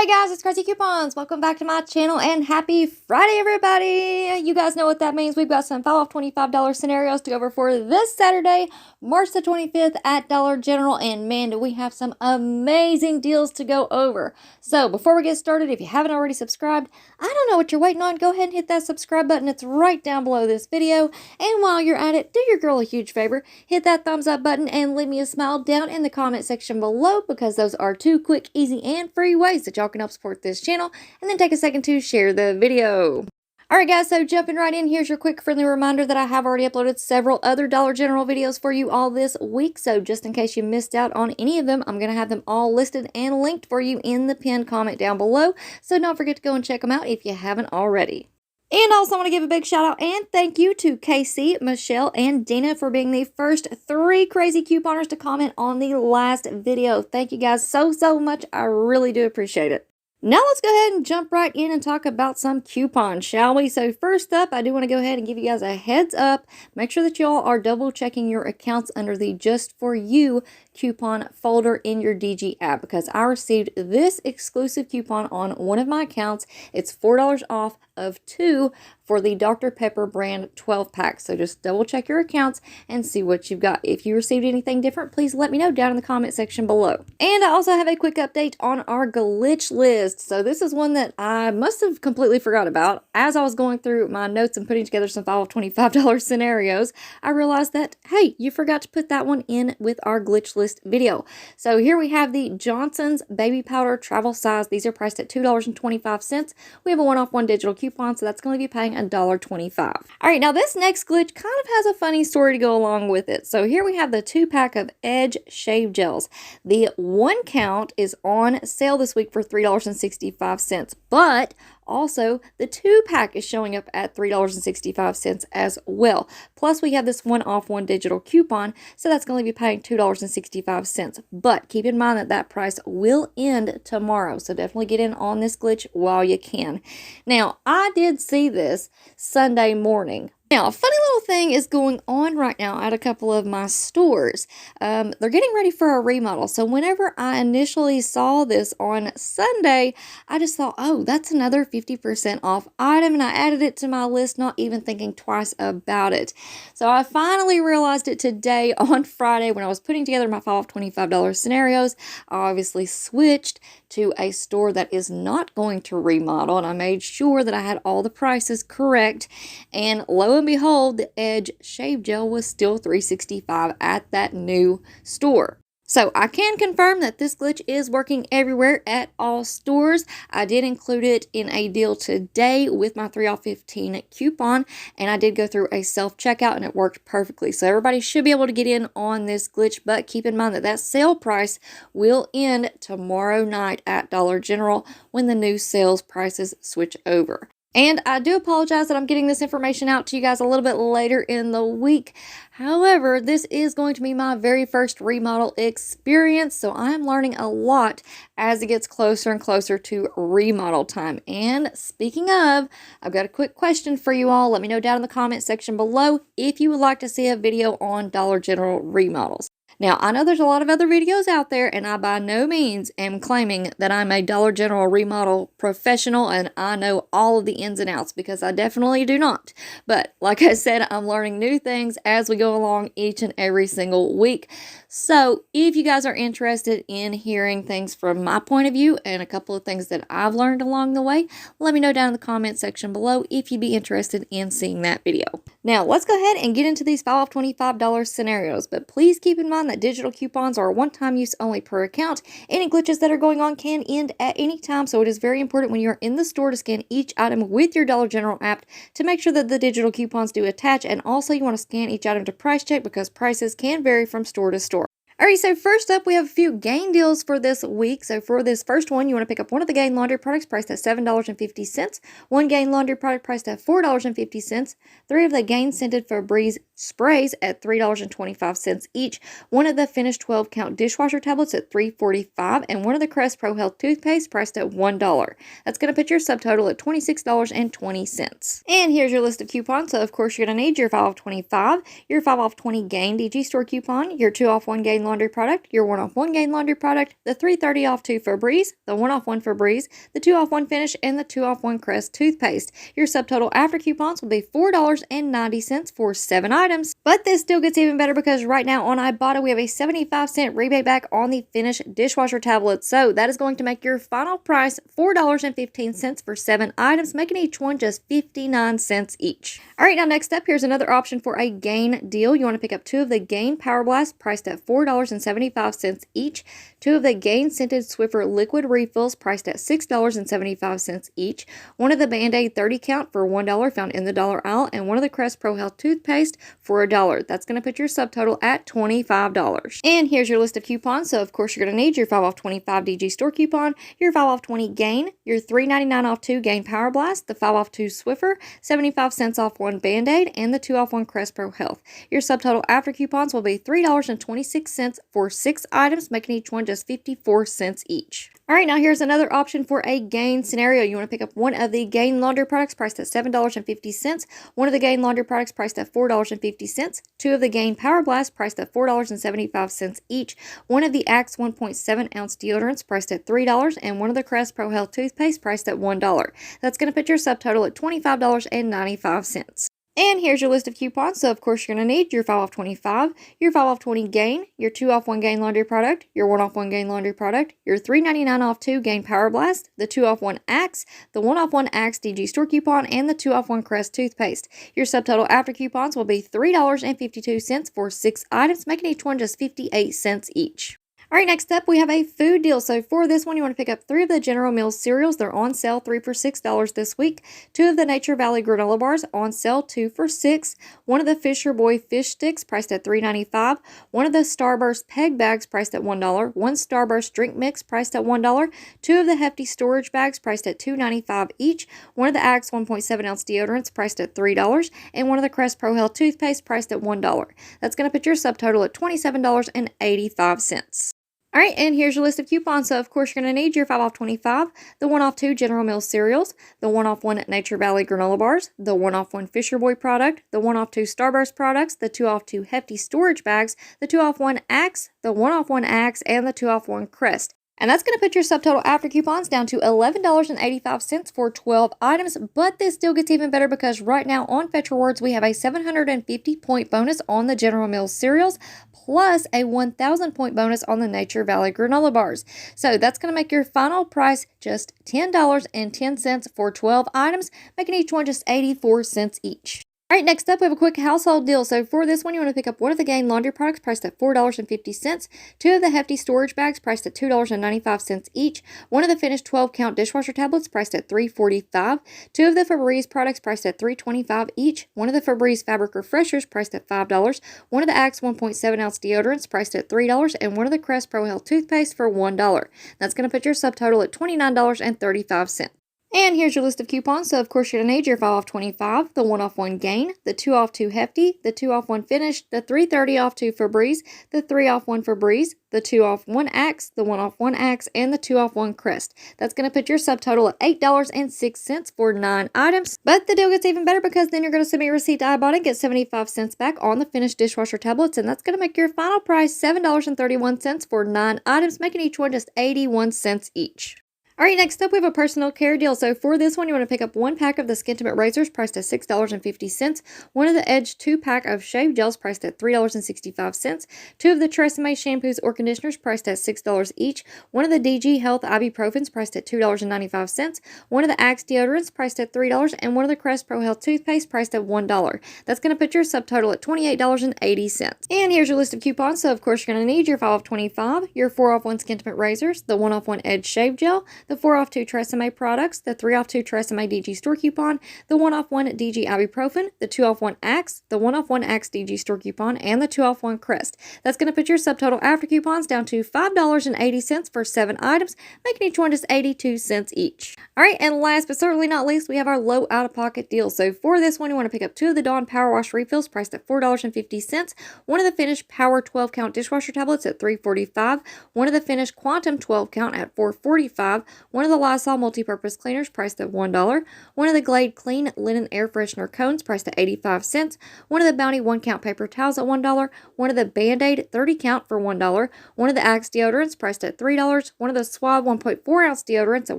Hey guys, it's Craz-E Coupons. Welcome back to my channel and happy Friday, everybody. You guys know what that means. We've got some 5 off $25 scenarios to go over for this Saturday, March the 25th at Dollar General. And man, do we have some amazing deals to go over. So before we get started, if you haven't already subscribed, I don't know what you're waiting on. Go ahead and hit that subscribe button. It's right down below this video. And while you're at it, do your girl a huge favor. Hit that thumbs up button and leave me a smile down in the comment section below, because those are 2 quick, easy, and free ways that y'all can help support this channel. And then take a second to share the video. Alright guys, so jumping right in, here's your quick friendly reminder that I have already uploaded several other Dollar General videos for you all this week. So just in case you missed out on any of them, I'm going to have them all listed and linked for you in the pinned comment down below. So don't forget to go and check them out if you haven't already. And also want to give a big shout out and thank you to Casey, Michelle, and Dina for being the first 3 crazy couponers to comment on the last video. Thank you guys so much. I really do appreciate it. Now let's go ahead and jump right in and talk about some coupons, shall we? So first up, I do want to go ahead and give you guys a heads up. Make sure that y'all are double checking your accounts under the Just For You coupon folder in your DG app, because I received this exclusive coupon on one of my accounts. It's $4 off of 2 for the Dr. Pepper brand 12 pack. So just double check your accounts and see what you've got. If you received anything different, please let me know down in the comment section below. And I also have a quick update on our glitch list. So this is one that I must have completely forgot about. As I was going through my notes and putting together some 5 of $25 scenarios, I realized that, hey, you forgot to put that one in with our glitch list video. So here we have the Johnson's baby powder travel size. These are priced at $2.25. We have a 1 off 1 digital coupon, so that's going to be paying $1.25. All right, now this next glitch kind of has a funny story to go along with it. So here we have the 2-pack of Edge shave gels. The 1 count is on sale this week for $3.65, but also the 2-pack is showing up at $3.65 as well. Plus we have this 1 off 1 digital coupon, so that's going to be paying $2.65. But keep in mind that that price will end tomorrow, so definitely get in on this glitch while you can. Now, I did see this Sunday morning. Now, a funny little thing is going on right now at a couple of my stores. They're getting ready for a remodel. So whenever I initially saw this on Sunday, I just thought, oh, that's another 50% off item. And I added it to my list, not even thinking twice about it. So I finally realized it today on Friday when I was putting together my 5 off $25 scenarios. I obviously switched to a store that is not going to remodel, and I made sure that I had all the prices correct. And lo and behold, the Edge shave gel was still $3.65 at that new store. So I can confirm that this glitch is working everywhere at all stores. I did include it in a deal today with my 3 off 15 coupon, and I did go through a self-checkout and it worked perfectly. So everybody should be able to get in on this glitch, but keep in mind that that sale price will end tomorrow night at Dollar General when the new sales prices switch over. And I do apologize that I'm getting this information out to you guys a little bit later in the week. However, this is going to be my very first remodel experience, so I'm learning a lot as it gets closer and closer to remodel time. And speaking of, I've got a quick question for you all. Let me know down in the comment section below if you would like to see a video on Dollar General remodels. Now, I know there's a lot of other videos out there, and I by no means am claiming that I'm a Dollar General remodel professional and I know all of the ins and outs, because I definitely do not. But like I said, I'm learning new things as we go along each and every single week. So if you guys are interested in hearing things from my point of view and a couple of things that I've learned along the way, let me know down in the comment section below if you'd be interested in seeing that video. Now, let's go ahead and get into these 5 off $25 scenarios, but please keep in mind that digital coupons are one-time use only per account. Any glitches that are going on can end at any time, so it is very important when you're in the store to scan each item with your Dollar General app to make sure that the digital coupons do attach, and also you want to scan each item to price check because prices can vary from store to store. Alright, so first up, we have a few Gain deals for this week. So for this first one, you want to pick up one of the Gain laundry products priced at $7.50, one Gain laundry product priced at $4.50, 3 of the Gain scented Febreze sprays at $3.25 each, one of the Finish 12 count dishwasher tablets at $3.45, and one of the Crest Pro Health toothpaste priced at $1. That's going to put your subtotal at $26.20. And here's your list of coupons. So of course you're going to need your 5 off 25, your 5 off 20 Gain DG store coupon, your 2 off 1 Gain gain laundry product, your 1-off-1 gain laundry product, the 330 off 2 Febreze, the 1-off-1 Febreze, the 2-off-1 finish, and the 2-off-1 Crest toothpaste. Your subtotal after coupons will be $4.90 for 7 items. But this still gets even better because right now on Ibotta we have a 75-cent rebate back on the Finish dishwasher tablets. So that is going to make your final price $4.15 for 7 items, making each one just 59 cents each. Alright, now next up, here's another option for a Gain deal. You want to pick up 2 of the Gain Power Blast priced at $4.75 each, 2 of the Gain Scented Swiffer liquid refills priced at $6.75 each, 1 of the Band-Aid 30 count for $1 found in the dollar aisle, and 1 of the Crest Pro Health toothpaste for $1. That's going to put your subtotal at $25. And here's your list of coupons. So of course you're going to need your 5 off 25 DG store coupon, your 5 off 20 Gain, your $3.99 off 2 Gain Power Blast, the 5 off 2 Swiffer, 75 cents off 1 Band-Aid, and the 2 off 1 Crest Pro Health. Your subtotal after coupons will be $3.26 for 6 items, making each one just 54 cents each. Alright, now here's another option for a Gain scenario. You want to pick up 1 of the Gain laundry products priced at $7.50, 1 of the Gain laundry products priced at $4.50, 2 of the Gain Power Blast priced at $4.75 each, 1 of the Axe 1.7 ounce deodorants priced at $3, and 1 of the Crest Pro Health toothpaste priced at $1. That's going to put your subtotal at $25.95. And here's your list of coupons. So of course you're going to need your 5 off 25, your 5 off 20 Gain, your 2 off 1 Gain laundry product, your 1 off 1 Gain laundry product, your $3.99 off 2 Gain Power Blast, the 2 off 1 Axe, the 1 off 1 Axe DG store coupon, and the 2 off 1 Crest toothpaste. Your subtotal after coupons will be $3.52 for 6 items, making each one just 58 cents each. Alright, next up we have a food deal. So for this one, you want to pick up 3 of the General Mills cereals. They're on sale 3 for $6 this week. 2 of the Nature Valley granola bars on sale 2 for $6. 1 of the Fisher Boy fish sticks priced at $3.95. 1 of the Starburst peg bags priced at $1. 1 Starburst drink mix priced at $1. 2 of the Hefty storage bags priced at $2.95 each. 1 of the Axe 1.7 ounce deodorants priced at $3. And 1 of the Crest Pro Health toothpaste priced at $1. That's going to put your subtotal at $27.85. Alright, and here's your list of coupons. So of course you're going to need your 5 off 25, the 1 off 2 General Mills cereals, the 1 off 1 Nature Valley granola bars, the 1 off 1 Fisher Boy product, the 1 off 2 Starburst products, the 2 off 2 Hefty storage bags, the 2 off 1 Axe, the 1 off 1 Axe, and the 2 off 1 Crest. And that's going to put your subtotal after coupons down to $11.85 for 12 items. But this still gets even better because right now on Fetch Rewards, we have a 750 point bonus on the General Mills cereals, plus a 1,000 point bonus on the Nature Valley granola bars. So that's going to make your final price just $10.10 for 12 items, making each one just 84 cents each. Alright, next up we have a quick household deal. So for this one, you want to pick up 1 of the Gain laundry products priced at $4.50, 2 of the Hefty storage bags priced at $2.95 each, 1 of the Finish 12 count dishwasher tablets priced at $3.45, 2 of the Febreze products priced at $3.25 each, 1 of the Febreze fabric refreshers priced at $5, 1 of the Axe 1.7 ounce deodorants priced at $3, and 1 of the Crest Pro Health toothpaste for $1. That's going to put your subtotal at $29.35. And here's your list of coupons. So of course you're going to need your 5 off 25, the 1 off 1 Gain, the 2 off 2 Hefty, the 2 off 1 Finish, the 330 off 2 Febreze, the 3 off 1 Febreze, the 2 off 1 Axe, the 1 off 1 Axe, and the 2 off 1 Crest. That's going to put your subtotal at $8.06 for 9 items. But the deal gets even better because then you're going to submit your receipt to Ibotta and get 75 cents back on the Finish dishwasher tablets, and that's going to make your final price $7.31 for 9 items, making each one just 81 cents each. Alright, next up we have a personal care deal. So for this one, you want to pick up 1 pack of the Skintimate razors priced at $6.50, 1 of the Edge 2-pack of shave gels priced at $3.65, 2 of the Tresemme shampoos or conditioners priced at $6 each, 1 of the DG Health ibuprofens priced at $2.95, 1 of the Axe deodorants priced at $3, and 1 of the Crest Pro Health toothpaste priced at $1. That's going to put your subtotal at $28.80. And here's your list of coupons. So of course you're going to need your 5 off 25, your 4 off 1 Skintimate razors, the 1 off 1 Edge shave gel, the 4 off 2 Tresemme products, the 3 off 2 Tresemme DG store coupon, the 1 off 1 DG ibuprofen, the 2 off 1 Axe, the 1 off 1 Axe DG store coupon, and the 2 off 1 Crest. That's going to put your subtotal after coupons down to $5.80 for 7 items, making each one just 82 cents each. Alright, and last but certainly not least, we have our low out-of-pocket deal. So for this one, you want to pick up 2 of the Dawn Power Wash refills priced at $4.50, 1 of the Finish Power 12 count dishwasher tablets at $3.45, 1 of the Finish Quantum 12 count at $4.45, one of the Lysol multi-purpose cleaners priced at $1, one of the Glade Clean linen air freshener cones priced at 85 cents, one of the Bounty 1-count paper towels at $1, one of the Band-Aid 30-count for $1, one of the Axe deodorants priced at $3, one of the Swab 1.4-ounce deodorants at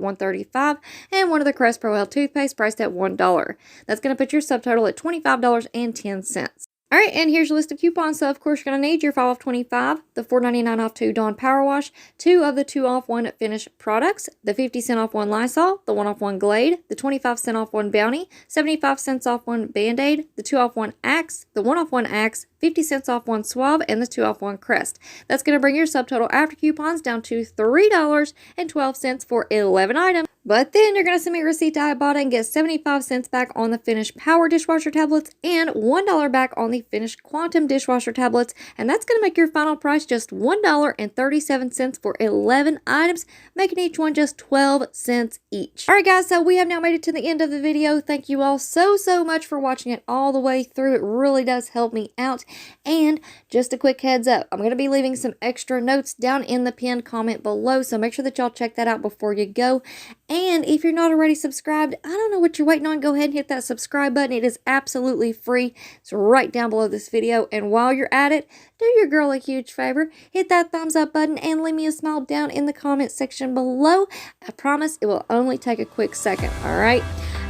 $1.35, and one of the Crest Pro L toothpaste priced at $1. That's going to put your subtotal at $25.10. All right, and here's your list of coupons. So, of course, you're going to need your 5 off 25, the $4.99 off 2 Dawn Power Wash, 2 of the 2 off 1 Finish products, the 50 cent off 1 Lysol, the 1 off 1 Glade, the 25 cent off 1 Bounty, 75 cents off 1 Band-Aid, the 2 off 1 Axe, the 1 off 1 Axe, 50 cents off 1 Swab, and the 2 off 1 Crest. That's going to bring your subtotal after coupons down to $3.12 for 11 items. But then you're going to send me a receipt to Ibotta and get 75 cents back on the Finish Power dishwasher tablets and $1 back on the Finish Quantum dishwasher tablets. And that's going to make your final price just $1.37 for 11 items, making each one just 12 cents each. Alright guys, so we have now made it to the end of the video. Thank you all so much for watching it all the way through. It really does help me out. And just a quick heads up, I'm going to be leaving some extra notes down in the pinned comment below, so make sure that y'all check that out before you go. And if you're not already subscribed, I don't know what you're waiting on. Go ahead and hit that subscribe button. It is absolutely free. It's right down below this video. And while you're at it, do your girl a huge favor. Hit that thumbs up button and leave me a smile down in the comment section below. I promise it will only take a quick second. All right.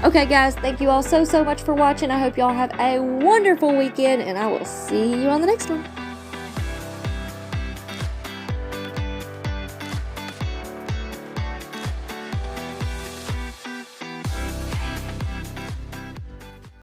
Okay, guys. Thank you all so much for watching. I hope y'all have a wonderful weekend, and I will see you on the next one.